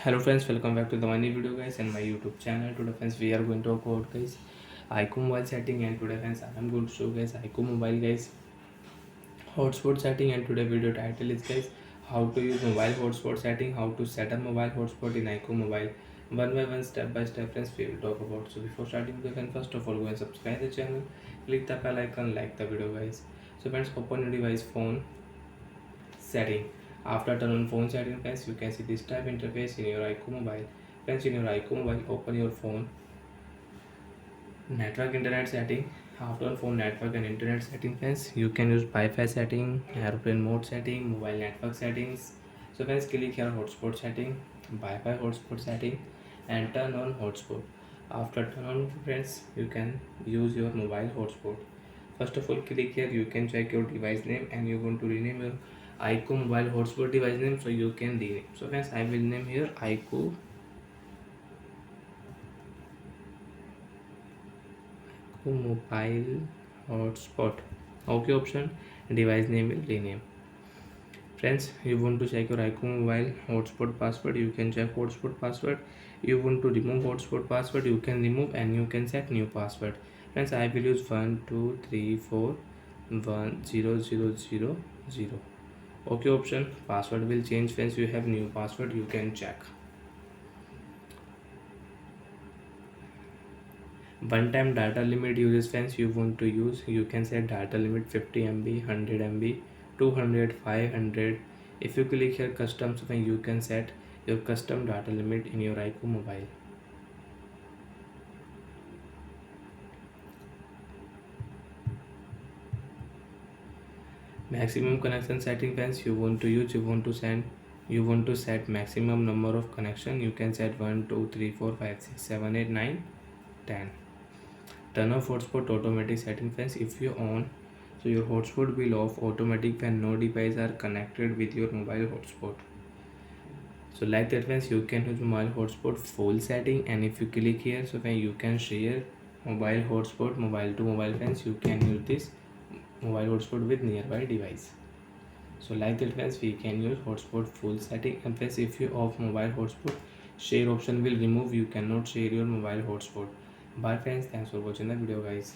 Hello friends, welcome back to the new video guys and my YouTube channel. Today friends we are going to talk about guys iqoo mobile setting, and today friends I am going to show guys iqoo mobile guys hotspot setting. And today video title is guys how to use mobile hotspot setting, how to set up mobile hotspot in iqoo mobile. One by one, step by step friends we will talk about. So before starting you can first of all go and subscribe the channel, click the bell icon, like the video guys. So friends, open your device phone setting. After turn on phone setting friends, you can see this type interface in your iqoo mobile. Friends, in your iqoo mobile, open your phone network internet setting. After on phone network and internet setting friends, you can use Wi-Fi setting, airplane mode setting, mobile network settings. So friends, click here hotspot setting, Wi-Fi hotspot setting, and turn on hotspot. After turn on friends, you can use your mobile hotspot. First of all, click here, you can check your device name and you want to rename your iqoo mobile hotspot device name, so you can rename. So friends, I will name here iqoo mobile hotspot. Okay option, device name will rename. Friends, you want to check your iqoo mobile hotspot password, you can check hotspot password. You want to remove hotspot password, you can remove and you can set new password. Friends, I will use 123410000. Okay option, password will change. Friends, you have new password, you can check. One time data limit uses friends, you want to use, you can set data limit 50 MB, 100 MB, 200, 500. If you click here custom, so then you can set your custom data limit in your iqoo mobile. Maximum connection setting friends, you want to use, you want to set maximum number of connection, you can set 1 2 3 4 5 6 7 8 9 10. Turn off hotspot automatic setting friends, if you on, so your hotspot will off automatic when no device are connected with your mobile hotspot. So like that friends, you can use mobile hotspot full setting, and if you click here, so when you can share mobile hotspot mobile to mobile friends, you can use this mobile hotspot with nearby device. So like that friends, we can use hotspot full setting. And friends, if you off mobile hotspot, share option will remove, you cannot share your mobile hotspot. Bye friends, thanks for watching the video guys.